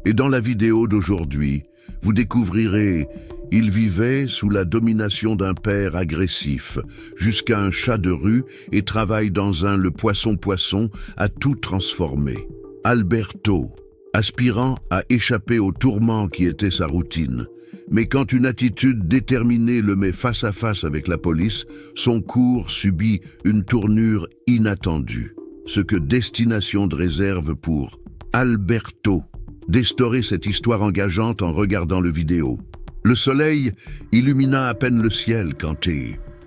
Et dans la vidéo d'aujourd'hui, vous découvrirez, il vivait sous la domination d'un père agressif, jusqu'à un chat de rue et travaille dans le poisson a tout transformé. Alberto, aspirant à échapper au tourment qui était sa routine. Mais quand une attitude déterminée le met face à face avec la police, son cours subit une tournure inattendue. Ce que Destination de réserve pour Alberto. D'estaurer cette histoire engageante en regardant le vidéo. Le soleil illumina à peine le ciel quand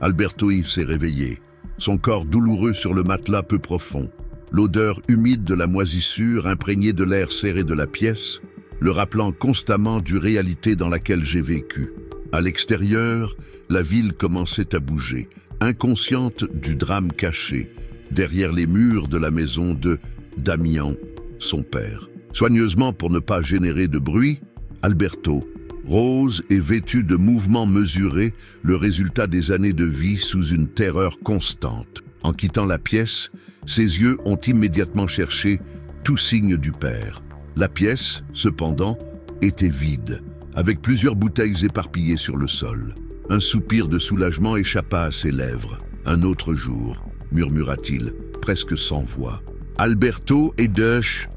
Alberto s'est réveillé. Son corps douloureux sur le matelas peu profond. L'odeur humide de la moisissure imprégnée de l'air serré de la pièce, le rappelant constamment du réalité dans laquelle j'ai vécu. À l'extérieur, la ville commençait à bouger, inconsciente du drame caché, derrière les murs de la maison de Damian, son père. Soigneusement pour ne pas générer de bruit, Alberto, rose et vêtu de mouvements mesurés, le résultat des années de vie sous une terreur constante. En quittant la pièce, ses yeux ont immédiatement cherché tout signe du père. La pièce, cependant, était vide, avec plusieurs bouteilles éparpillées sur le sol. Un soupir de soulagement échappa à ses lèvres. « Un autre jour », murmura-t-il, presque sans voix. Alberto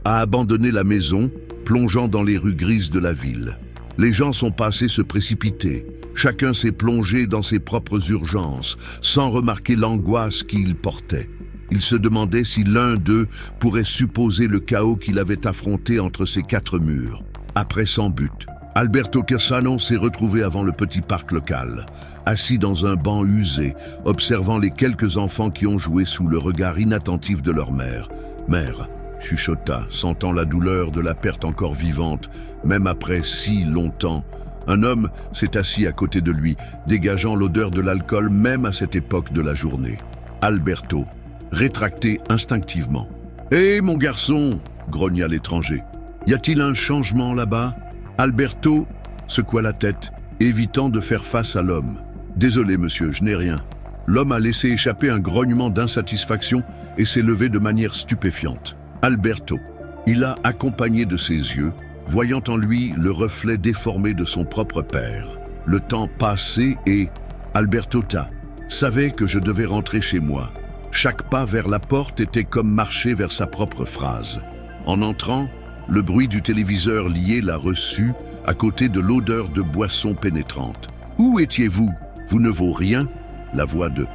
a abandonné la maison, plongeant dans les rues grises de la ville. Les gens sont passés se précipiter. Chacun s'est plongé dans ses propres urgences, sans remarquer l'angoisse qu'il portait. Il se demandait si l'un d'eux pourrait supposer le chaos qu'il avait affronté entre ces quatre murs. Après sans but, Alberto Cassano s'est retrouvé avant le petit parc local, assis dans un banc usé, observant les quelques enfants qui ont joué sous le regard inattentif de leur mère. « Mère », chuchota, sentant la douleur de la perte encore vivante, même après si longtemps. Un homme s'est assis à côté de lui, dégageant l'odeur de l'alcool même à cette époque de la journée. Alberto, rétracté instinctivement. « Hé, mon garçon !» grogna l'étranger. « Y a-t-il un changement là-bas ?» Alberto secoua la tête, évitant de faire face à l'homme. « Désolé, monsieur, je n'ai rien. » L'homme a laissé échapper un grognement d'insatisfaction et s'est levé de manière stupéfiante. Alberto, il a accompagné de ses yeux, voyant en lui le reflet déformé de son propre père. Le temps passait et Alberto savait que je devais rentrer chez moi. Chaque pas vers la porte était comme marcher vers sa propre phrase. En entrant, le bruit du téléviseur lié l'a reçu, à côté de l'odeur de boisson pénétrante. « Où étiez-vous ? Vous ne vaut rien ?» La voix de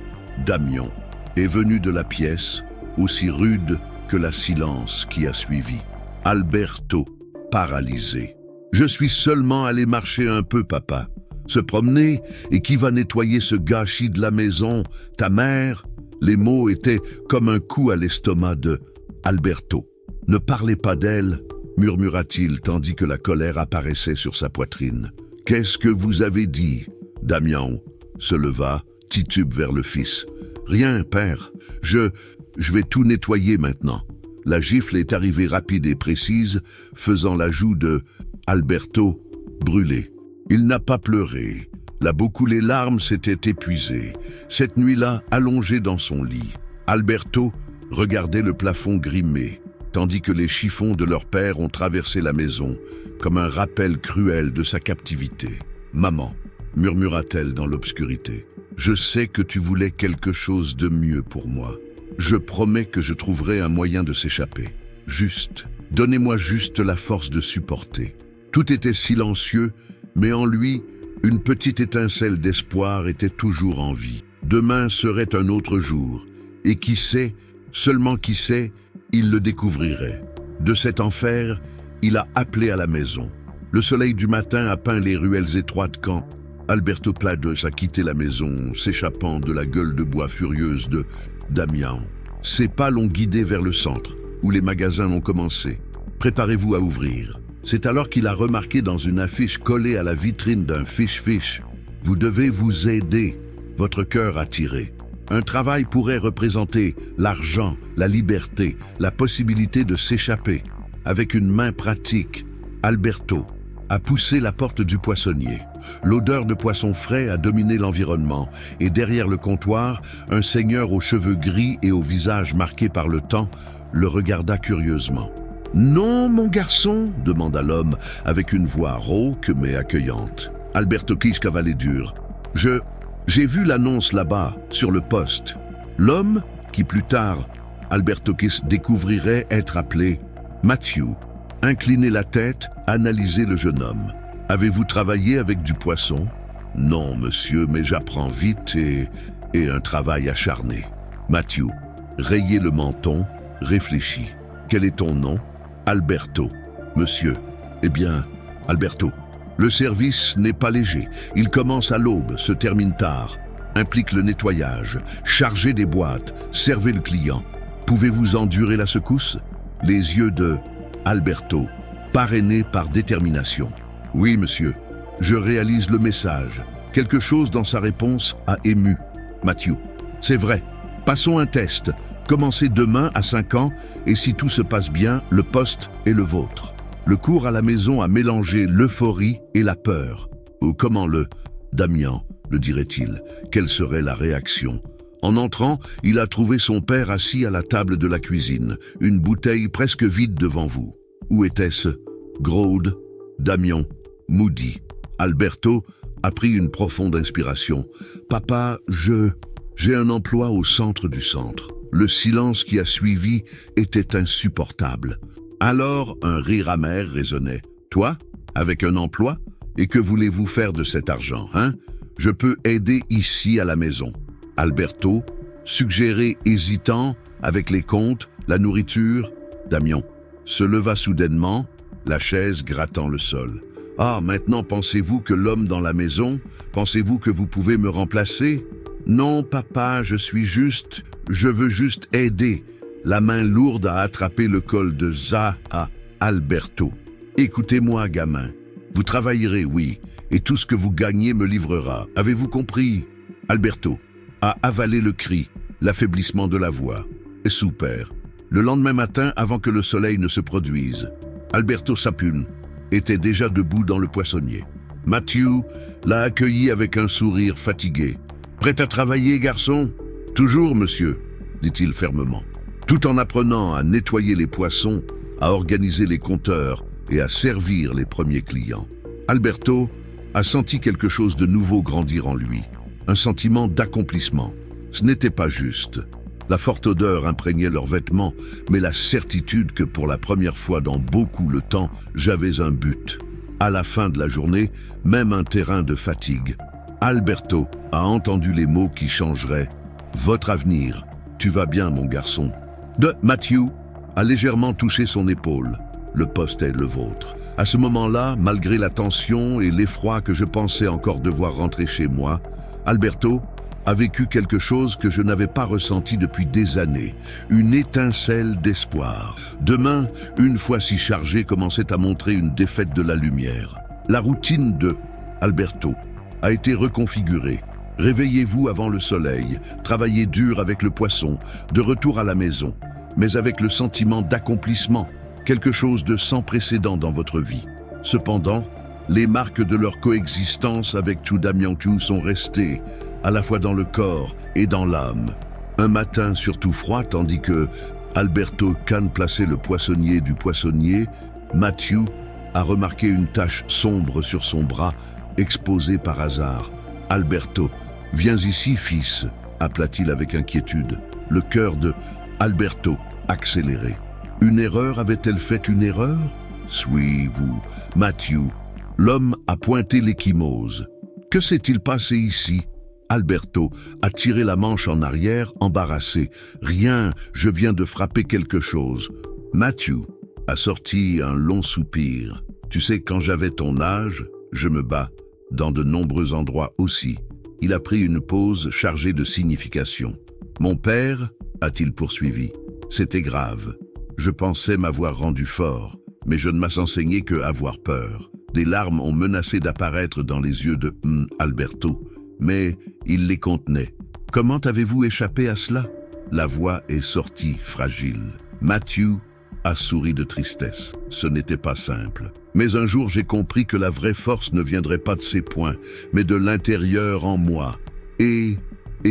Damian est venue de la pièce, aussi rude que la silence qui a suivi. Alberto, paralysé. « Je suis seulement allé marcher un peu, papa. Se promener, et qui va nettoyer ce gâchis de la maison? Ta mère ?» Les mots étaient comme un coup à l'estomac de Alberto. « Ne parlez pas d'elle », murmura-t-il tandis que la colère apparaissait sur sa poitrine. « Qu'est-ce que vous avez dit ?» Damian se leva, titube vers le fils. « Rien, père. Je vais tout nettoyer maintenant. » La gifle est arrivée rapide et précise, faisant la joue de Alberto brûler. Il n'a pas pleuré. Là beaucoup les larmes s'étaient épuisées. Cette nuit-là, allongé dans son lit, Alberto regardait le plafond grimé, tandis que les chiffons de leur père ont traversé la maison, comme un rappel cruel de sa captivité. « Maman », murmura-t-elle dans l'obscurité, « je sais que tu voulais quelque chose de mieux pour moi. Je promets que je trouverai un moyen de s'échapper. Donnez-moi juste la force de supporter. » Tout était silencieux, mais en lui, une petite étincelle d'espoir était toujours en vie. Demain serait un autre jour, et qui sait, seulement qui sait, il le découvrirait. De cet enfer, il a appelé à la maison. Le soleil du matin a peint les ruelles étroites quand Alberto Plados a quitté la maison, s'échappant de la gueule de bois furieuse de Damian. Ses pas l'ont guidé vers le centre, où les magasins ont commencé. Préparez-vous à ouvrir. C'est alors qu'il a remarqué dans une affiche collée à la vitrine d'un fiche-fiche. Vous devez vous aider. Votre cœur a tiré. Un travail pourrait représenter l'argent, la liberté, la possibilité de s'échapper. Avec une main pratique, Alberto a poussé la porte du poissonnier. L'odeur de poisson frais a dominé l'environnement et derrière le comptoir, un seigneur aux cheveux gris et au visage marqué par le temps le regarda curieusement. Non, mon garçon, demanda l'homme avec une voix rauque mais accueillante. Alberto Kiss cavalait dur. J'ai vu l'annonce là-bas, sur le poste. L'homme, qui plus tard, Alberto Kiss découvrirait être appelé Matthew, inclinait la tête, analysait le jeune homme. Avez-vous travaillé avec du poisson? Non, monsieur, mais j'apprends vite et un travail acharné. Matthew, rayait le menton, réfléchit. Quel est ton nom? Alberto. Monsieur. Eh bien, Alberto. Le service n'est pas léger. Il commence à l'aube, se termine tard. Implique le nettoyage, charger des boîtes, servez le client. Pouvez-vous endurer la secousse? Les yeux de Alberto, parrainé par détermination. Oui, monsieur. Je réalise le message. Quelque chose dans sa réponse a ému Matthew. C'est vrai. Passons un test. Commencez demain à 5 ans et si tout se passe bien, le poste est le vôtre. Le cours à la maison a mélangé l'euphorie et la peur. Ou comment Damian, le dirait-il. Quelle serait la réaction? En entrant, il a trouvé son père assis à la table de la cuisine, une bouteille presque vide devant vous. Où était-ce? Graude, Damian, Moody. Alberto a pris une profonde inspiration. Papa, j'ai un emploi au centre du centre. Le silence qui a suivi était insupportable. Alors, un rire amer résonnait. Toi, avec un emploi? Et que voulez-vous faire de cet argent, hein? Je peux aider ici à la maison. Alberto, suggéré hésitant, avec les comptes, la nourriture. Damian se leva soudainement, la chaise grattant le sol. Ah, maintenant pensez-vous que l'homme dans la maison? Pensez-vous que vous pouvez me remplacer? Non, papa, je veux juste aider. La main lourde a attrapé le col de Zaha Alberto. Écoutez-moi, gamin. Vous travaillerez, oui, et tout ce que vous gagnez me livrera. Avez-vous compris? Alberto a avalé le cri, l'affaiblissement de la voix. Et super. Le lendemain matin, avant que le soleil ne se produise, Alberto Sapune était déjà debout dans le poissonnier. Matthew l'a accueilli avec un sourire fatigué. « Prêt à travailler, garçon ?»« Toujours, monsieur, » dit-il fermement. Tout en apprenant à nettoyer les poissons, à organiser les compteurs et à servir les premiers clients. Alberto a senti quelque chose de nouveau grandir en lui, un sentiment d'accomplissement. Ce n'était pas juste. La forte odeur imprégnait leurs vêtements, mais la certitude que pour la première fois dans beaucoup de temps, j'avais un but. À la fin de la journée, même un terrain de fatigue. Alberto a entendu les mots qui changeraient. « Votre avenir. Tu vas bien, mon garçon. » Matthew a légèrement touché son épaule. « Le poste est le vôtre. » À ce moment-là, malgré la tension et l'effroi que je pensais encore devoir rentrer chez moi, Alberto a vécu quelque chose que je n'avais pas ressenti depuis des années, une étincelle d'espoir. Demain, une fois si chargé, commençait à montrer une défaite de la lumière. La routine de Alberto a été reconfigurée. Réveillez-vous avant le soleil, travaillez dur avec le poisson, de retour à la maison, mais avec le sentiment d'accomplissement, quelque chose de sans précédent dans votre vie. Cependant, les marques de leur coexistence avec Chudamianchu sont restées, à la fois dans le corps et dans l'âme. Un matin surtout froid, tandis que Alberto Kahn plaçait le poissonnier du poissonnier, Matthew a remarqué une tache sombre sur son bras, exposée par hasard. Alberto, viens ici, fils, appela-t-il avec inquiétude. Le cœur de Alberto accéléré. Une erreur avait-elle fait une erreur? Suis-vous, Matthew. L'homme a pointé l'échymose. Que s'est-il passé ici? Alberto a tiré la manche en arrière, embarrassé. Rien, je viens de frapper quelque chose. Matthew a sorti un long soupir. Tu sais, quand j'avais ton âge, je me bats, dans de nombreux endroits aussi. Il a pris une pause chargée de signification. Mon père, a-t-il poursuivi, c'était grave. Je pensais m'avoir rendu fort, mais je ne m'a enseigné que avoir peur. Des larmes ont menacé d'apparaître dans les yeux de Alberto, mais il les contenait. Comment avez-vous échappé à cela? La voix est sortie fragile. Matthew a souri de tristesse. Ce n'était pas simple. Mais un jour, j'ai compris que la vraie force ne viendrait pas de ses poings, mais de l'intérieur en moi. Et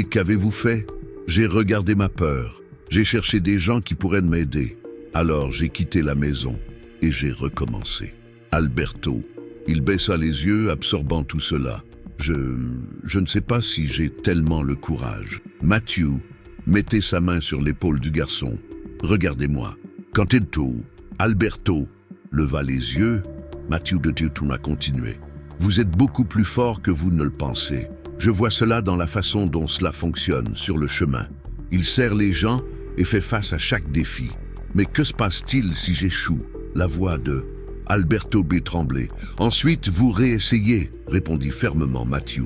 qu'avez-vous fait? J'ai regardé ma peur. J'ai cherché des gens qui pourraient m'aider. Alors j'ai quitté la maison et j'ai recommencé. Alberto, il baissa les yeux, absorbant tout cela. Je ne sais pas si j'ai tellement le courage. Matthew mettait sa main sur l'épaule du garçon. Regardez-moi. Quand il tout, Alberto leva les yeux. Matthew de Teuton a continué. Vous êtes beaucoup plus fort que vous ne le pensez. Je vois cela dans la façon dont cela fonctionne sur le chemin. Il serre les gens et fait face à chaque défi. Mais que se passe-t-il si j'échoue? La voix de Alberto B. tremblait. Ensuite, vous réessayez, répondit fermement Matthew.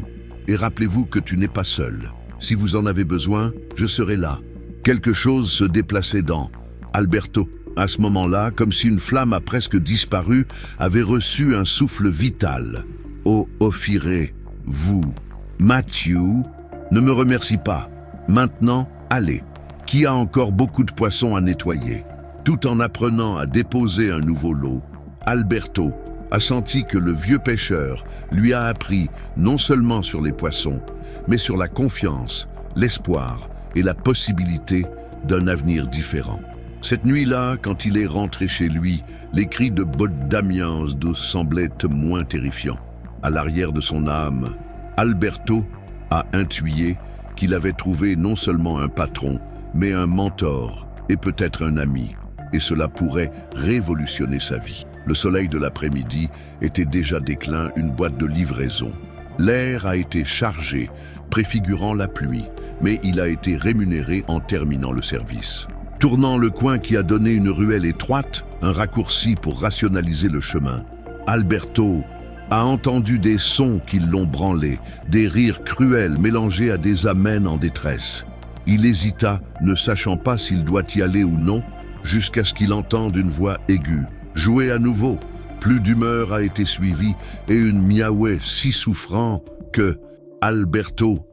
Et rappelez-vous que tu n'es pas seul. Si vous en avez besoin, je serai là. Quelque chose se déplaçait dans Alberto. À ce moment-là, comme si une flamme a presque disparu, avait reçu un souffle vital. Oh, offirez-vous. Matthew, ne me remercie pas. Maintenant, allez. Qui a encore beaucoup de poissons à nettoyer? Tout en apprenant à déposer un nouveau lot, Alberto a senti que le vieux pêcheur lui a appris non seulement sur les poissons, mais sur la confiance, l'espoir et la possibilité d'un avenir différent. Cette nuit-là, quand il est rentré chez lui, les cris de Damiens semblaient moins terrifiants. À l'arrière de son âme, Alberto a intuité qu'il avait trouvé non seulement un patron, mais un mentor et peut-être un ami, et cela pourrait révolutionner sa vie. Le soleil de l'après-midi était déjà déclin, une boîte de livraison. L'air a été chargé, préfigurant la pluie, mais il a été rémunéré en terminant le service. Tournant le coin qui a donné une ruelle étroite, un raccourci pour rationaliser le chemin, Alberto a entendu des sons qui l'ont branlé, des rires cruels mélangés à des amens en détresse. Il hésita, ne sachant pas s'il doit y aller ou non, jusqu'à ce qu'il entende une voix aiguë. Jouer à nouveau, plus d'humeur a été suivie et une miaouée si souffrant que Alberto,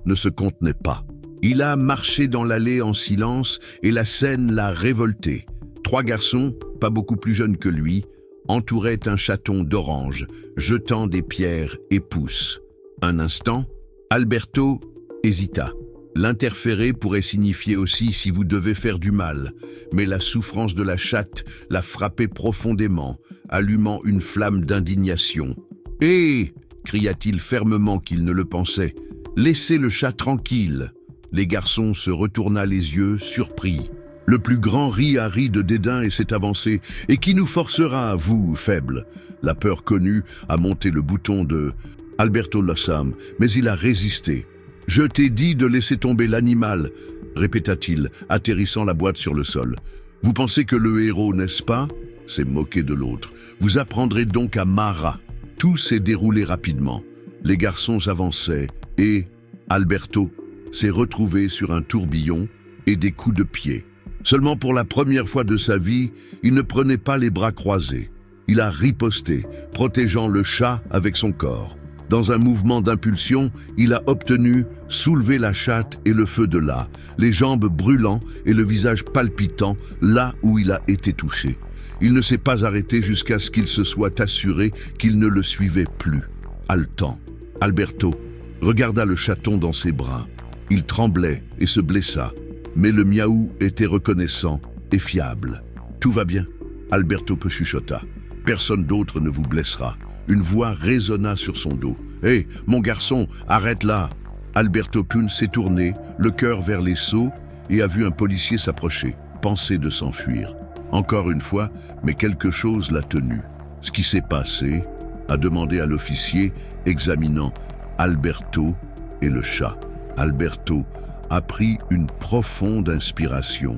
ne se contenait pas. Il a marché dans l'allée en silence et la scène l'a révolté. 3 garçons, pas beaucoup plus jeunes que lui, entouraient un chaton d'orange, jetant des pierres et pouces. Un instant, Alberto hésita. L'interférer pourrait signifier aussi si vous devez faire du mal, mais la souffrance de la chatte l'a frappé profondément, allumant une flamme d'indignation. « Hé !» cria-t-il fermement qu'il ne le pensait. « Laissez le chat tranquille !» Les garçons se retourna les yeux, surpris. Le plus grand rit de dédain et s'est avancé. « Et qui nous forcera, vous, faible ?» La peur connue a monté le bouton de Alberto Lossam, mais il a résisté. « Je t'ai dit de laisser tomber l'animal !» répéta-t-il, atterrissant la boîte sur le sol. « Vous pensez que le héros, n'est-ce pas ?» s'est moqué de l'autre. « Vous apprendrez donc à Mara. » Tout s'est déroulé rapidement. Les garçons avançaient et Alberto s'est retrouvé sur un tourbillon et des coups de pied. Seulement pour la première fois de sa vie, il ne prenait pas les bras croisés. Il a riposté, protégeant le chat avec son corps. Dans un mouvement d'impulsion, il a obtenu soulever la chatte et le feu de là, les jambes brûlant et le visage palpitant là où il a été touché. Il ne s'est pas arrêté jusqu'à ce qu'il se soit assuré qu'il ne le suivait plus. Haletant, Alberto regarda le chaton dans ses bras. Il tremblait et se blessa, mais le miaou était reconnaissant et fiable. « Tout va bien ?» Alberto chuchota. « Personne d'autre ne vous blessera. » Une voix résonna sur son dos. « Hé, mon garçon, arrête là !» Alberto Kuhn s'est tourné, le cœur vers les seaux, et a vu un policier s'approcher, pensé de s'enfuir. Encore une fois, mais quelque chose l'a tenu. Ce qui s'est passé, a demandé à l'officier, examinant Alberto et le chat. Alberto a pris une profonde inspiration.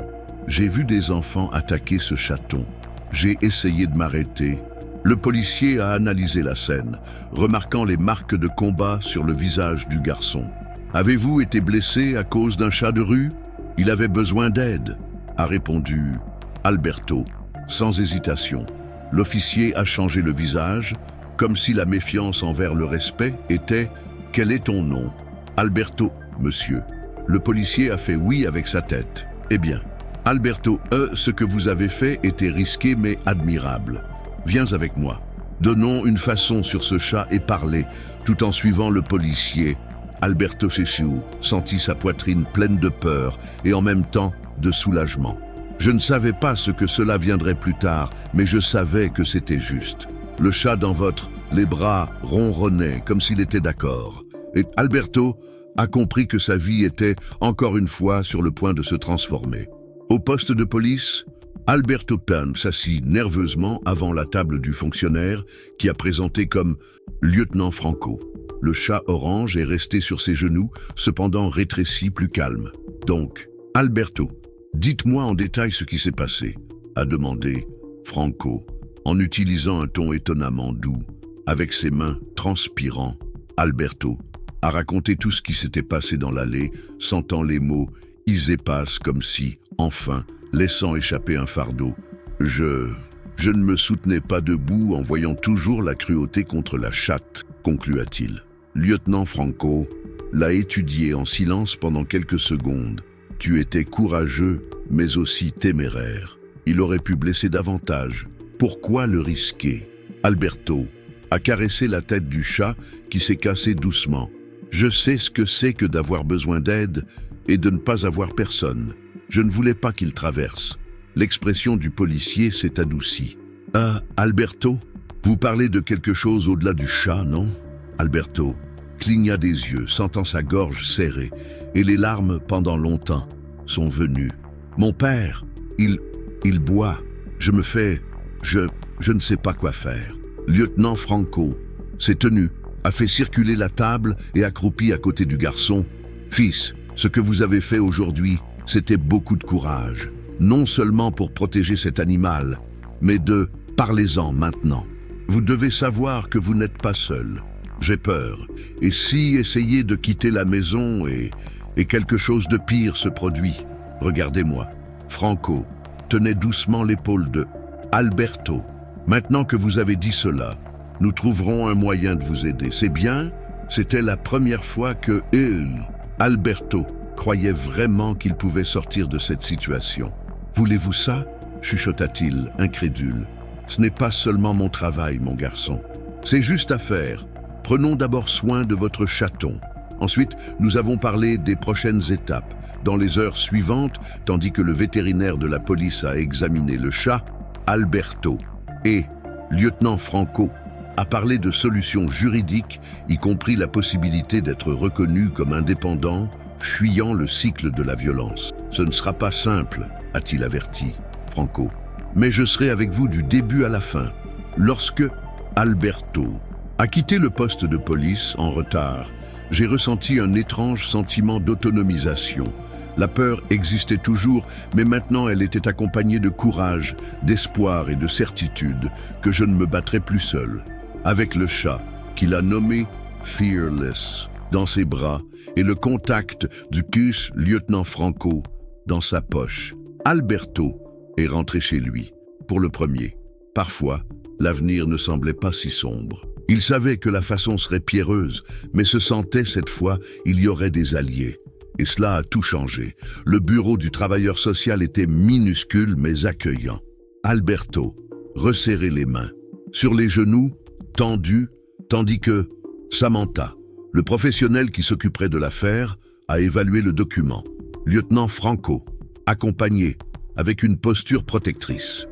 J'ai vu des enfants attaquer ce chaton. J'ai essayé de m'arrêter. Le policier a analysé la scène, remarquant les marques de combat sur le visage du garçon. « Avez-vous été blessé à cause d'un chat de rue ? Il avait besoin d'aide », a répondu Alberto, sans hésitation. L'officier a changé le visage, comme si la méfiance envers le respect était « Quel est ton nom ?» Alberto, monsieur. Le policier a fait oui avec sa tête. Eh bien, Alberto, ce que vous avez fait était risqué mais admirable. Viens avec moi. Donnons une façon sur ce chat et parlez, tout en suivant le policier. Alberto sentit sa poitrine pleine de peur et en même temps de soulagement. Je ne savais pas ce que cela viendrait plus tard, mais je savais que c'était juste. Le chat dans les bras ronronnait comme s'il était d'accord. Et Alberto a compris que sa vie était, encore une fois, sur le point de se transformer. Au poste de police, Alberto Pan s'assit nerveusement avant la table du fonctionnaire qui a présenté comme lieutenant Franco. Le chat orange est resté sur ses genoux, cependant rétréci, plus calme. Donc, Alberto, dites-moi en détail ce qui s'est passé, a demandé Franco, en utilisant un ton étonnamment doux. Avec ses mains transpirant, Alberto a raconté tout ce qui s'était passé dans l'allée, sentant les mots « ils passent » comme si, enfin, laissant échapper un fardeau. Je ne me soutenais pas debout en voyant toujours la cruauté contre la chatte, conclua-t-il. Lieutenant Franco l'a étudié en silence pendant quelques secondes. Tu étais courageux, mais aussi téméraire. Il aurait pu blesser davantage. Pourquoi le risquer? Alberto a caressé la tête du chat qui s'est cassé doucement. Je sais ce que c'est que d'avoir besoin d'aide et de ne pas avoir personne. Je ne voulais pas qu'il traverse. L'expression du policier s'est adoucie. Alberto, vous parlez de quelque chose au-delà du chat, non? Alberto cligna des yeux, sentant sa gorge serrée, et les larmes, pendant longtemps, sont venues. Mon père, il boit. Je ne sais pas quoi faire. Lieutenant Franco s'est tenu, a fait circuler la table et accroupi à côté du garçon. Fils, ce que vous avez fait aujourd'hui, c'était beaucoup de courage. Non seulement pour protéger cet animal, mais parlez-en maintenant. Vous devez savoir que vous n'êtes pas seul. J'ai peur. Et si essayez de quitter la maison et quelque chose de pire se produit? Regardez-moi. Franco tenait doucement l'épaule de Alberto. Maintenant que vous avez dit cela, nous trouverons un moyen de vous aider. C'est bien? C'était la première fois que Alberto croyait vraiment qu'il pouvait sortir de cette situation. Voulez-vous ça? Chuchota-t-il, incrédule. Ce n'est pas seulement mon travail, mon garçon. C'est juste à faire. Prenons d'abord soin de votre chaton. Ensuite, nous avons parlé des prochaines étapes. Dans les heures suivantes, tandis que le vétérinaire de la police a examiné le chat, Alberto et lieutenant Franco a parlé de solutions juridiques, y compris la possibilité d'être reconnu comme indépendant, fuyant le cycle de la violence. Ce ne sera pas simple, a-t-il averti Franco, mais je serai avec vous du début à la fin. Lorsque Alberto a quitté le poste de police en retard, j'ai ressenti un étrange sentiment d'autonomisation. La peur existait toujours, mais maintenant elle était accompagnée de courage, d'espoir et de certitude que je ne me battrais plus seul. Avec le chat, qu'il a nommé Fearless, dans ses bras, et le contact du lieutenant Franco dans sa poche, Alberto est rentré chez lui, pour le premier. Parfois, l'avenir ne semblait pas si sombre. Il savait que la façon serait pierreuse, mais se sentait cette fois, il y aurait des alliés. Et cela a tout changé. Le bureau du travailleur social était minuscule mais accueillant. Alberto resserrait les mains, sur les genoux, tendu, tandis que Samantha, le professionnel qui s'occuperait de l'affaire, a évalué le document. Lieutenant Franco, accompagné, avec une posture protectrice.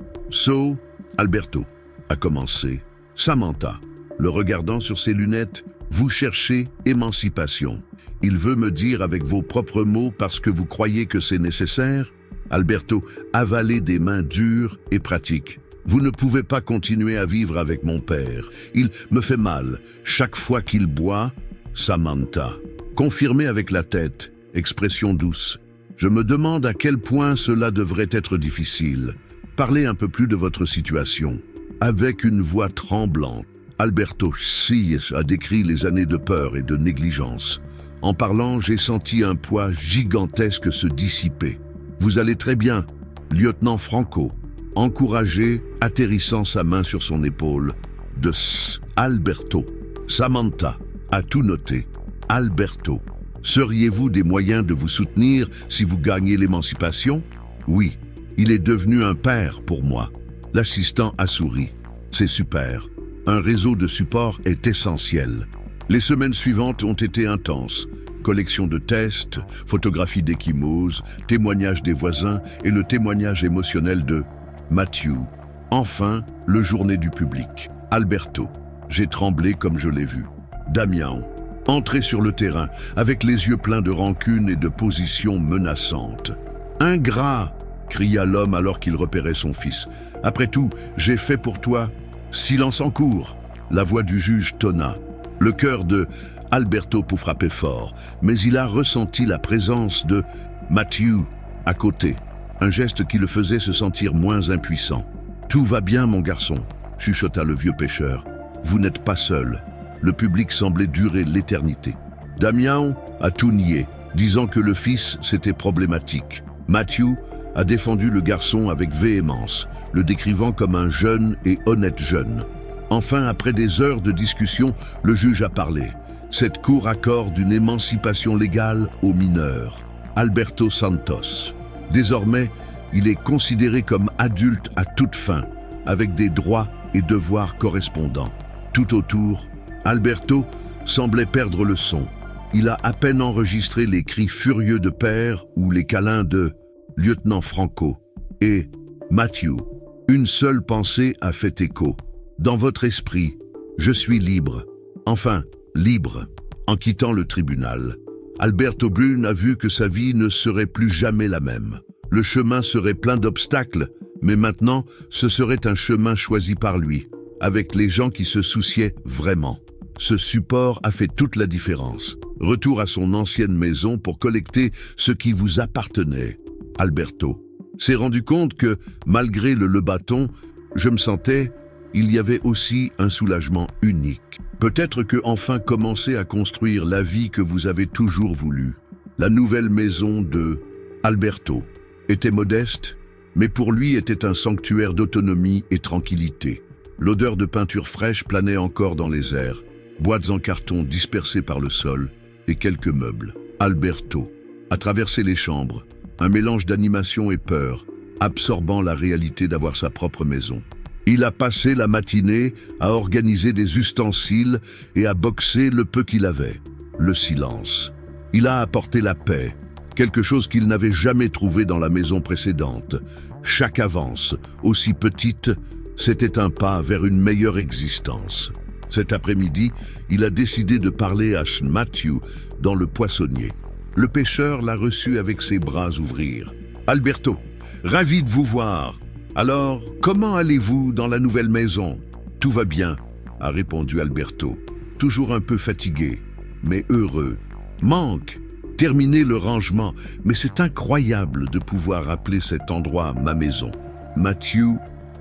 Alberto a commencé. Samantha, le regardant sur ses lunettes, vous cherchez émancipation. Il veut me dire avec vos propres mots parce que vous croyez que c'est nécessaire? Alberto avalait des mains dures et pratiques. Vous ne pouvez pas continuer à vivre avec mon père. Il me fait mal. Chaque fois qu'il boit, Samantha. Confirmé avec la tête, expression douce. Je me demande à quel point cela devrait être difficile. Parlez un peu plus de votre situation. Avec une voix tremblante, Alberto a décrit les années de peur et de négligence. En parlant, j'ai senti un poids gigantesque se dissiper. Vous allez très bien, lieutenant Franco. Encouragé, atterrissant sa main sur son épaule, de Alberto. Samantha a tout noté. Alberto, seriez-vous des moyens de vous soutenir si vous gagnez l'émancipation? Oui, il est devenu un père pour moi. L'assistant a souri. C'est super. Un réseau de support est essentiel. Les semaines suivantes ont été intenses. Collection de tests, photographies d'ecchymoses, témoignages des voisins et le témoignage émotionnel de Matthew. Enfin, le journée du public. Alberto. J'ai tremblé comme je l'ai vu. Damian. Entré sur le terrain, avec les yeux pleins de rancune et de positions menaçantes. Ingrat, cria l'homme alors qu'il repérait son fils. Après tout, j'ai fait pour toi. Silence en cours. La voix du juge tonna. Le cœur de Alberto frappait fort, mais il a ressenti la présence de Matthew à côté. Un geste qui le faisait se sentir moins impuissant. Tout va bien, mon garçon, chuchota le vieux pêcheur. Vous n'êtes pas seul. Le public semblait durer l'éternité. Damian a tout nié, disant que le fils, c'était problématique. Matthew a défendu le garçon avec véhémence, le décrivant comme un jeune et honnête jeune. Enfin, après des heures de discussion, le juge a parlé. Cette cour accorde une émancipation légale aux mineurs. Alberto Santos. Désormais, il est considéré comme adulte à toute fin, avec des droits et devoirs correspondants. Tout autour, Alberto semblait perdre le son. Il a à peine enregistré les cris furieux de père ou les câlins de lieutenant Franco. Et Matthew, une seule pensée a fait écho. Dans votre esprit, je suis libre. Enfin, libre. En quittant le tribunal, Alberto Brun a vu que sa vie ne serait plus jamais la même. Le chemin serait plein d'obstacles, mais maintenant, ce serait un chemin choisi par lui, avec les gens qui se souciaient vraiment. Ce support a fait toute la différence. Retour à son ancienne maison pour collecter ce qui vous appartenait. Alberto s'est rendu compte que, malgré le bâton, je me sentais, il y avait aussi un soulagement unique. Peut-être que enfin commencer à construire la vie que vous avez toujours voulu. La nouvelle maison de Alberto était modeste, mais pour lui était un sanctuaire d'autonomie et tranquillité. L'odeur de peinture fraîche planait encore dans les airs, boîtes en carton dispersées par le sol et quelques meubles. Alberto a traversé les chambres, un mélange d'animation et peur, absorbant la réalité d'avoir sa propre maison. Il a passé la matinée à organiser des ustensiles et à boxer le peu qu'il avait. Le silence. Il a apporté la paix, quelque chose qu'il n'avait jamais trouvé dans la maison précédente. Chaque avance, aussi petite, c'était un pas vers une meilleure existence. Cet après-midi, il a décidé de parler à Matthew dans le poissonnier. Le pêcheur l'a reçu avec ses bras ouverts. « Alberto, ravi de vous voir. Alors, comment allez-vous dans la nouvelle maison ?»« Tout va bien, » a répondu Alberto. Toujours un peu fatigué, mais heureux. Manque, terminer le rangement, mais c'est incroyable de pouvoir appeler cet endroit ma maison. Matthew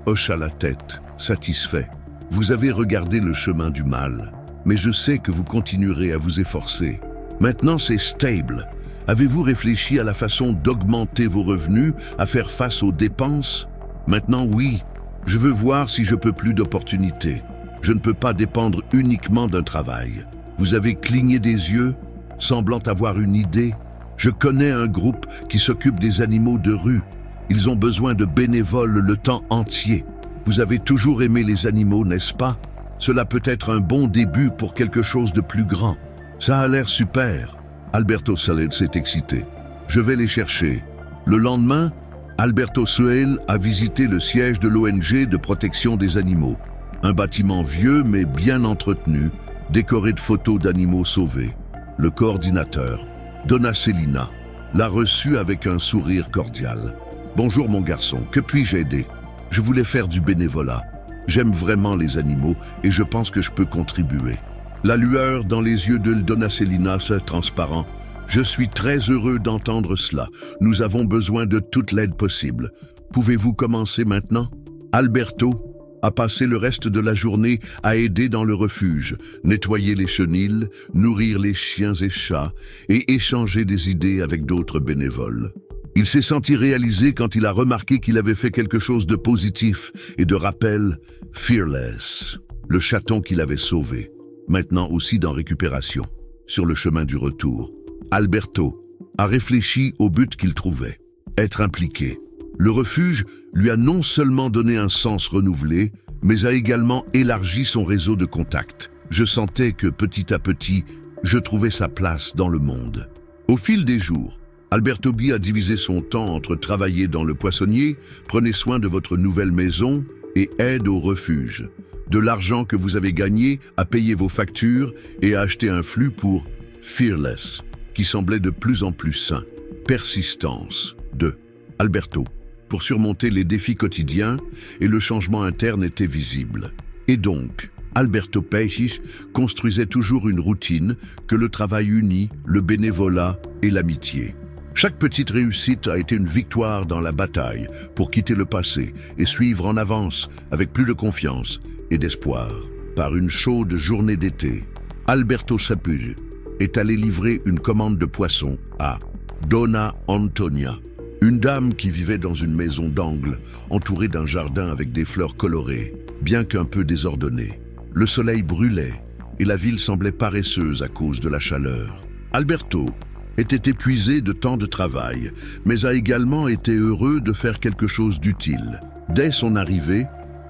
hocha la tête, satisfait. Vous avez regardé le chemin du mal, mais je sais que vous continuerez à vous efforcer. Maintenant, c'est stable. Avez-vous réfléchi à la façon d'augmenter vos revenus, à faire face aux dépenses ? Maintenant, oui, je veux voir si je peux plus d'opportunités. Je ne peux pas dépendre uniquement d'un travail. Vous avez cligné des yeux, semblant avoir une idée. Je connais un groupe qui s'occupe des animaux de rue. Ils ont besoin de bénévoles le temps entier. Vous avez toujours aimé les animaux, n'est-ce pas? Cela peut être un bon début pour quelque chose de plus grand. Ça a l'air super. Alberto Saled s'est excité. Je vais les chercher. Le lendemain, Alberto Suel a visité le siège de l'ONG de protection des animaux. Un bâtiment vieux mais bien entretenu, décoré de photos d'animaux sauvés. Le coordinateur, Donna Celina, l'a reçu avec un sourire cordial. « Bonjour mon garçon, que puis-je aider? Je voulais faire du bénévolat. J'aime vraiment les animaux et je pense que je peux contribuer. » La lueur dans les yeux de Donna Celina s'est transparent. Je suis très heureux d'entendre cela. Nous avons besoin de toute l'aide possible. Pouvez-vous commencer maintenant? Alberto a passé le reste de la journée à aider dans le refuge, nettoyer les chenils, nourrir les chiens et chats et échanger des idées avec d'autres bénévoles. Il s'est senti réalisé quand il a remarqué qu'il avait fait quelque chose de positif et de rappel Fearless, le chaton qu'il avait sauvé, maintenant aussi dans récupération, sur le chemin du retour. Alberto a réfléchi au but qu'il trouvait, être impliqué. Le refuge lui a non seulement donné un sens renouvelé, mais a également élargi son réseau de contacts. Je sentais que petit à petit, je trouvais sa place dans le monde. Au fil des jours, Alberto B a divisé son temps entre travailler dans le poissonnier, prenez soin de votre nouvelle maison et aide au refuge. De l'argent que vous avez gagné à payer vos factures et à acheter un flux pour Fearless, qui semblait de plus en plus sain. Persistance de Alberto, pour surmonter les défis quotidiens et le changement interne était visible. Et donc, Alberto Peixes construisait toujours une routine que le travail unit, le bénévolat et l'amitié. Chaque petite réussite a été une victoire dans la bataille pour quitter le passé et suivre en avance avec plus de confiance et d'espoir. Par une chaude journée d'été, Alberto Sapuge est allé livrer une commande de poissons à Donna Antonia, une dame qui vivait dans une maison d'angle entourée d'un jardin avec des fleurs colorées, bien qu'un peu désordonné. Le soleil brûlait et la ville semblait paresseuse à cause de la chaleur. Alberto était épuisé de tant de travail, mais a également été heureux de faire quelque chose d'utile. Dès son arrivée,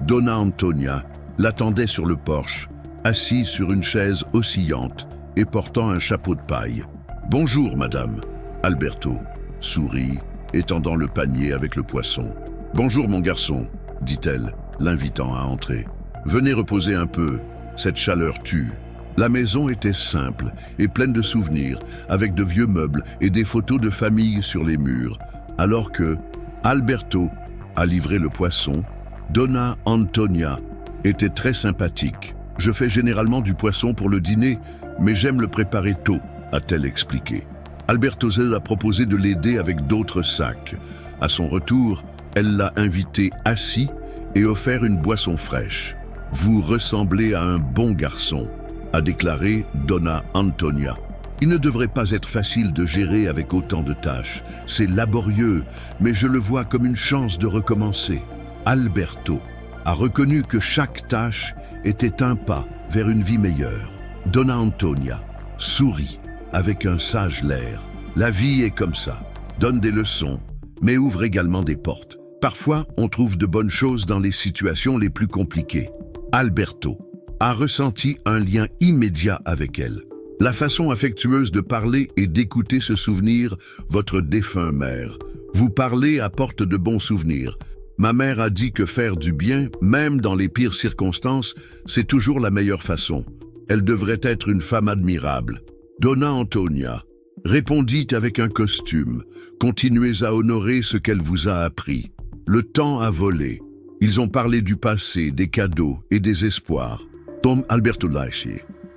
Donna Antonia l'attendait sur le porche, assis sur une chaise oscillante et portant un chapeau de paille. « Bonjour, madame. » Alberto sourit, étendant le panier avec le poisson. « Bonjour, mon garçon, » dit-elle, l'invitant à entrer. « Venez reposer un peu, cette chaleur tue. » La maison était simple et pleine de souvenirs, avec de vieux meubles et des photos de famille sur les murs. Alors que Alberto a livré le poisson, Donna Antonia était très sympathique. « Je fais généralement du poisson pour le dîner, mais j'aime le préparer tôt, » a-t-elle expliqué. Alberto Z a proposé de l'aider avec d'autres sacs. À son retour, elle l'a invité assis et offert une boisson fraîche. « Vous ressemblez à un bon garçon », a déclaré Donna Antonia. Il ne devrait pas être facile de gérer avec autant de tâches. C'est laborieux, mais je le vois comme une chance de recommencer. Alberto a reconnu que chaque tâche était un pas vers une vie meilleure. Donna Antonia sourit avec un sage l'air. La vie est comme ça, donne des leçons, mais ouvre également des portes. Parfois, on trouve de bonnes choses dans les situations les plus compliquées. Alberto a ressenti un lien immédiat avec elle. La façon affectueuse de parler et d'écouter se souvenir, votre défunt mère. Vous parlez apporte de bons souvenirs. Ma mère a dit que faire du bien, même dans les pires circonstances, c'est toujours la meilleure façon. Elle devrait être une femme admirable. Donna Antonia répondit avec un costume. Continuez à honorer ce qu'elle vous a appris. Le temps a volé. Ils ont parlé du passé, des cadeaux et des espoirs. Tom Alberto Laiche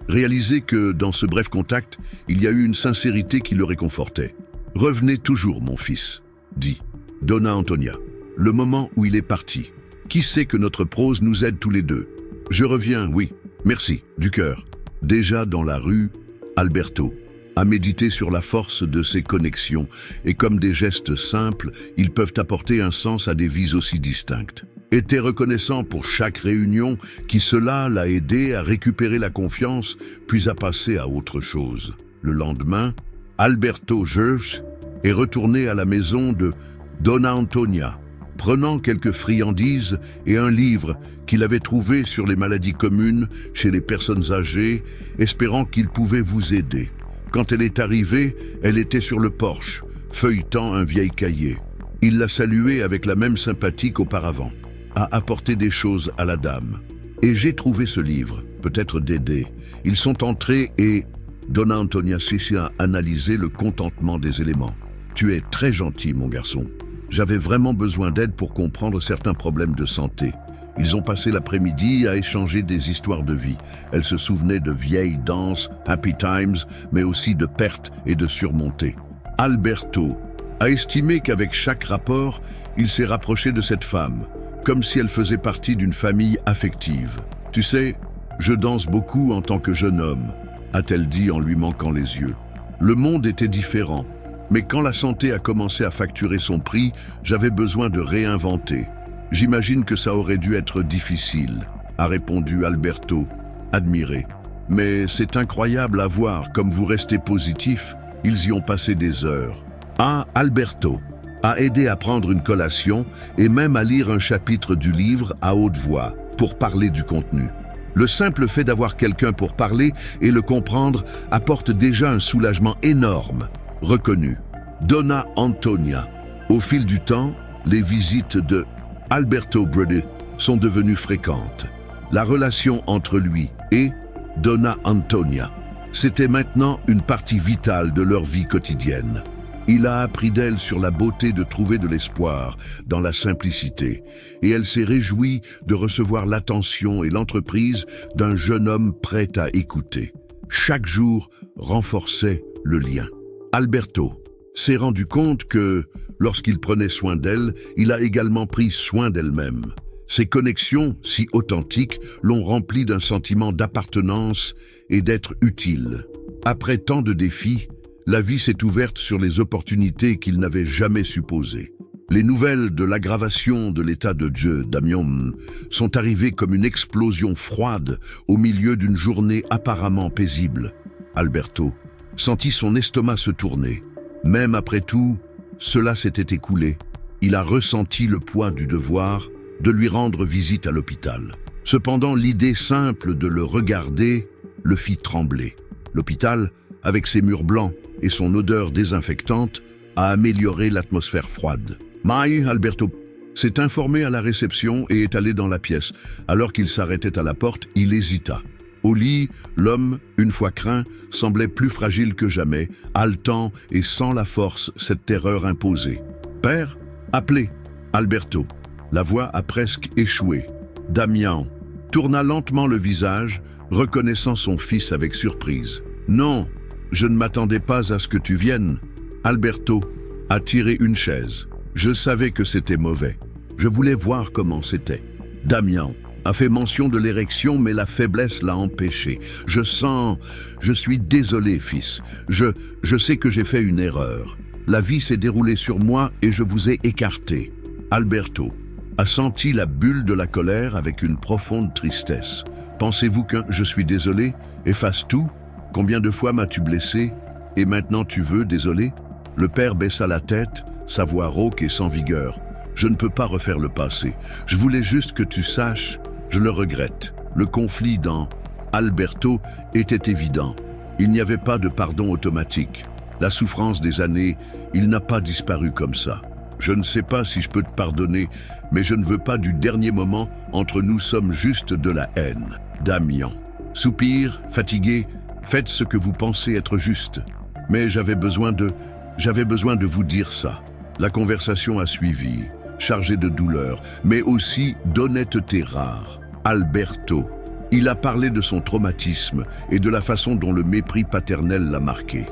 réalisait que dans ce bref contact, il y a eu une sincérité qui le réconfortait. « Revenez toujours, mon fils », dit Donna Antonia. Le moment où il est parti. Qui sait que notre prose nous aide tous les deux? Je reviens, oui, merci, du cœur. Déjà dans la rue, Alberto a médité sur la force de ses connexions et comme des gestes simples, ils peuvent apporter un sens à des vies aussi distinctes. Était reconnaissant pour chaque réunion qui cela l'a aidé à récupérer la confiance puis à passer à autre chose. Le lendemain, Alberto Gersh est retourné à la maison de Donna Antonia, prenant quelques friandises et un livre qu'il avait trouvé sur les maladies communes chez les personnes âgées, espérant qu'il pouvait vous aider. Quand elle est arrivée, elle était sur le porche, feuilletant un vieil cahier. Il l'a saluée avec la même sympathie qu'auparavant. A apporté des choses à la dame. Et j'ai trouvé ce livre, peut-être d'aider. Ils sont entrés et Donna Antonia Sissi a analysé le contentement des éléments. Tu es très gentil, mon garçon. J'avais vraiment besoin d'aide pour comprendre certains problèmes de santé. Ils ont passé l'après-midi à échanger des histoires de vie. Elle se souvenait de vieilles danses, happy times, mais aussi de pertes et de surmontées. Alberto a estimé qu'avec chaque rapport, il s'est rapproché de cette femme, comme si elle faisait partie d'une famille affective. « Tu sais, je danse beaucoup en tant que jeune homme », a-t-elle dit en lui manquant les yeux. Le monde était différent, mais quand la santé a commencé à facturer son prix, j'avais besoin de réinventer. J'imagine que ça aurait dû être difficile, a répondu Alberto, admiré. Mais c'est incroyable à voir comme vous restez positif, ils y ont passé des heures. Ah, Alberto a aidé à prendre une collation et même à lire un chapitre du livre à haute voix pour parler du contenu. Le simple fait d'avoir quelqu'un pour parler et le comprendre apporte déjà un soulagement énorme. Reconnu. Donna Antonia. Au fil du temps, les visites de Alberto Brede sont devenues fréquentes. La relation entre lui et Donna Antonia, c'était maintenant une partie vitale de leur vie quotidienne. Il a appris d'elle sur la beauté de trouver de l'espoir dans la simplicité, et elle s'est réjouie de recevoir l'attention et l'entreprise d'un jeune homme prêt à écouter. Chaque jour renforçait le lien. Alberto s'est rendu compte que, lorsqu'il prenait soin d'elle, il a également pris soin d'elle-même. Ces connexions, si authentiques, l'ont rempli d'un sentiment d'appartenance et d'être utile. Après tant de défis, la vie s'est ouverte sur les opportunités qu'il n'avait jamais supposées. Les nouvelles de l'aggravation de l'état de Dieu, Damian, sont arrivées comme une explosion froide au milieu d'une journée apparemment paisible. Alberto sentit son estomac se tourner. Même après tout, cela s'était écoulé. Il a ressenti le poids du devoir de lui rendre visite à l'hôpital. Cependant, l'idée simple de le regarder le fit trembler. L'hôpital, avec ses murs blancs et son odeur désinfectante, a amélioré l'atmosphère froide. Alberto s'est informé à la réception et est allé dans la pièce. Alors qu'il s'arrêtait à la porte, il hésita. Au lit, l'homme, une fois craint, semblait plus fragile que jamais, haletant et sans la force cette terreur imposée. « Père, appelez !» Alberto. La voix a presque échoué. Damian tourna lentement le visage, reconnaissant son fils avec surprise. « Non, je ne m'attendais pas à ce que tu viennes. » Alberto a tiré une chaise. Je savais que c'était mauvais. Je voulais voir comment c'était. Damian a fait mention de l'érection, mais la faiblesse l'a empêché. Je suis désolé, fils. Je sais que j'ai fait une erreur. La vie s'est déroulée sur moi et je vous ai écarté. Alberto a senti la bulle de la colère avec une profonde tristesse. Pensez-vous que je suis désolé efface tout? Combien de fois m'as-tu blessé? Et maintenant tu veux désolé? Le père baissa la tête, sa voix rauque et sans vigueur. Je ne peux pas refaire le passé. Je voulais juste que tu saches, je le regrette. Le conflit dans Alberto était évident. Il n'y avait pas de pardon automatique. La souffrance des années, il n'a pas disparu comme ça. Je ne sais pas si je peux te pardonner, mais je ne veux pas du dernier moment, entre nous sommes juste de la haine. Damian. Soupir, fatigué, faites ce que vous pensez être juste. Mais j'avais besoin de vous dire ça. La conversation a suivi, chargée de douleur, mais aussi d'honnêteté rare. Alberto. Il a parlé de son traumatisme et de la façon dont le mépris paternel l'a marqué.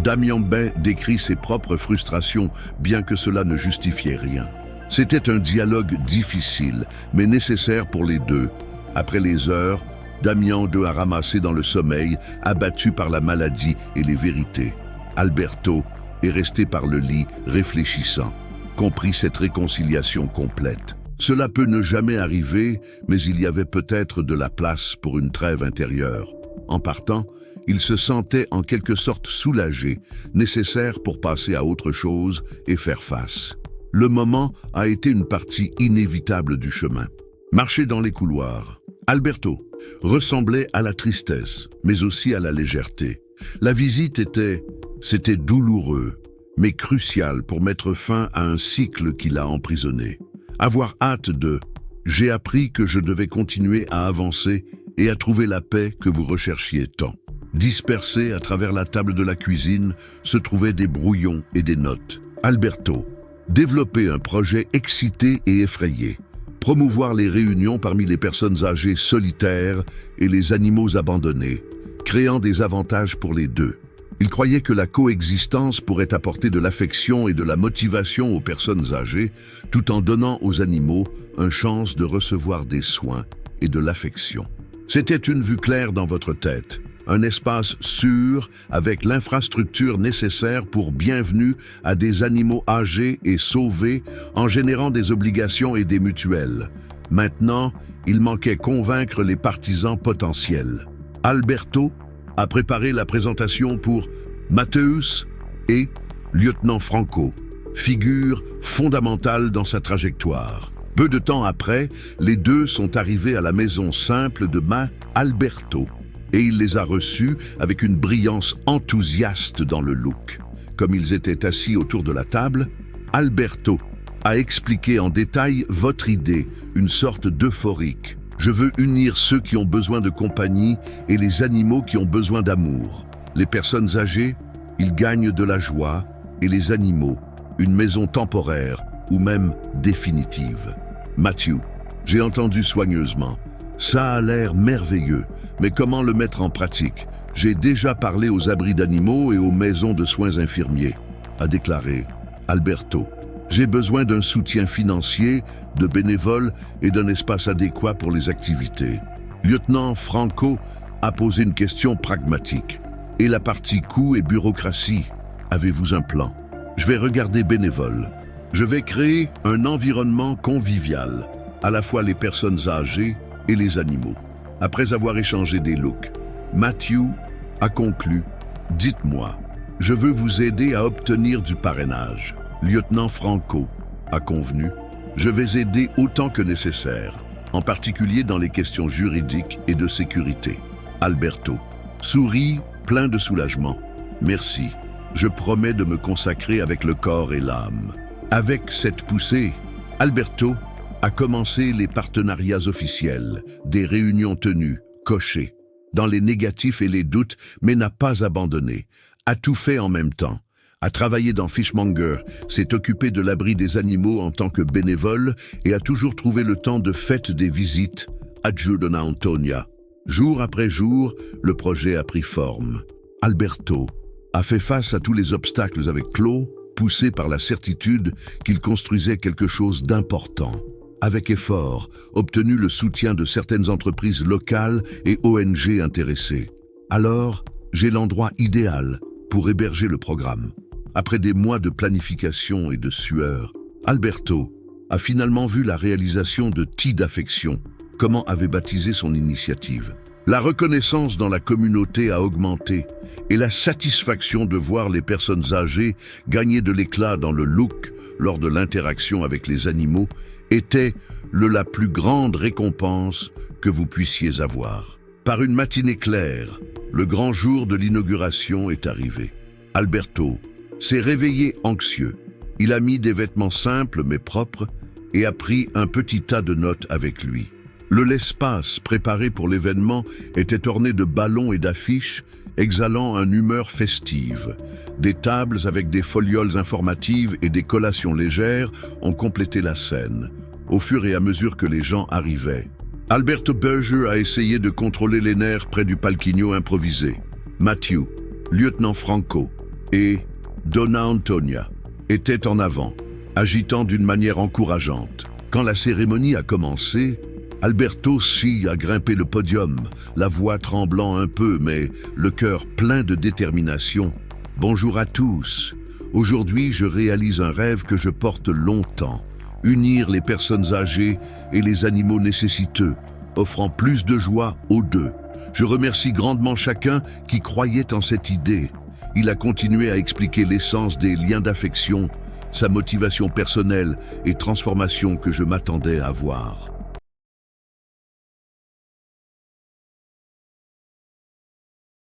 Damian Bay décrit ses propres frustrations, bien que cela ne justifiait rien. C'était un dialogue difficile, mais nécessaire pour les deux. Après les heures, Damian a ramassé dans le sommeil, abattu par la maladie et les vérités. Alberto est resté par le lit, réfléchissant, comprit cette réconciliation complète. Cela peut ne jamais arriver, mais il y avait peut-être de la place pour une trêve intérieure. En partant, il se sentait en quelque sorte soulagé, nécessaire pour passer à autre chose et faire face. Le moment a été une partie inévitable du chemin. Marcher dans les couloirs. Alberto ressemblait à la tristesse, mais aussi à la légèreté. La visite c'était douloureux, mais crucial pour mettre fin à un cycle qui l'a emprisonné. Avoir hâte j'ai appris que je devais continuer à avancer et à trouver la paix que vous recherchiez tant. Dispersés à travers la table de la cuisine se trouvaient des brouillons et des notes. Alberto développait un projet excité et effrayé. Promouvoir les réunions parmi les personnes âgées solitaires et les animaux abandonnés, créant des avantages pour les deux. Il croyait que la coexistence pourrait apporter de l'affection et de la motivation aux personnes âgées, tout en donnant aux animaux une chance de recevoir des soins et de l'affection. C'était une vue claire dans votre tête, un espace sûr avec l'infrastructure nécessaire pour bienvenue à des animaux âgés et sauvés en générant des obligations et des mutuelles. Maintenant, il manquait convaincre les partisans potentiels. Alberto a préparé la présentation pour Matthäus et lieutenant Franco, figure fondamentale dans sa trajectoire. Peu de temps après, les deux sont arrivés à la maison simple de Alberto, et il les a reçus avec une brillance enthousiaste dans le look. Comme ils étaient assis autour de la table, Alberto a expliqué en détail votre idée, une sorte d'euphorique. Je veux unir ceux qui ont besoin de compagnie et les animaux qui ont besoin d'amour. Les personnes âgées, ils gagnent de la joie, et les animaux, une maison temporaire ou même définitive. Matthew, j'ai entendu soigneusement. Ça a l'air merveilleux, mais comment le mettre en pratique? J'ai déjà parlé aux abris d'animaux et aux maisons de soins infirmiers, a déclaré Alberto. J'ai besoin d'un soutien financier, de bénévoles et d'un espace adéquat pour les activités. Lieutenant Franco a posé une question pragmatique. Et la partie coût et bureaucratie, avez-vous un plan? Je vais regarder bénévoles. Je vais créer un environnement convivial, à la fois les personnes âgées et les animaux. Après avoir échangé des looks, Matthew a conclu « Dites-moi, je veux vous aider à obtenir du parrainage. » Lieutenant Franco a convenu « Je vais aider autant que nécessaire, en particulier dans les questions juridiques et de sécurité. » Alberto sourit, plein de soulagement. « Merci, je promets de me consacrer avec le corps et l'âme. » Avec cette poussée, Alberto a commencé les partenariats officiels, des réunions tenues, cochées, dans les négatifs et les doutes, mais n'a pas abandonné, a tout fait en même temps. A travaillé dans Fishmonger, s'est occupé de l'abri des animaux en tant que bénévole et a toujours trouvé le temps de fête des visites à Donna Antonia. Jour après jour, le projet a pris forme. Alberto a fait face à tous les obstacles avec Chloe, poussé par la certitude qu'il construisait quelque chose d'important. Avec effort, obtenu le soutien de certaines entreprises locales et ONG intéressées. Alors, j'ai l'endroit idéal pour héberger le programme. Après des mois de planification et de sueur, Alberto a finalement vu la réalisation de Tea d'affection, comment avait baptisé son initiative. La reconnaissance dans la communauté a augmenté et la satisfaction de voir les personnes âgées gagner de l'éclat dans le look lors de l'interaction avec les animaux était la plus grande récompense que vous puissiez avoir. Par une matinée claire, le grand jour de l'inauguration est arrivé. Alberto s'est réveillé anxieux. Il a mis des vêtements simples mais propres et a pris un petit tas de notes avec lui. L'espace préparé pour l'événement était orné de ballons et d'affiches exhalant une humeur festive. Des tables avec des folioles informatives et des collations légères ont complété la scène, au fur et à mesure que les gens arrivaient. Alberto Berger a essayé de contrôler les nerfs près du palquinho improvisé. Matthew, lieutenant Franco et Donna Antonia étaient en avant, agitant d'une manière encourageante. Quand la cérémonie a commencé, Alberto a grimpé le podium, la voix tremblant un peu, mais le cœur plein de détermination. « Bonjour à tous. Aujourd'hui, je réalise un rêve que je porte longtemps. Unir les personnes âgées et les animaux nécessiteux, offrant plus de joie aux deux. Je remercie grandement chacun qui croyait en cette idée. » Il a continué à expliquer l'essence des liens d'affection, sa motivation personnelle et transformation que je m'attendais à voir.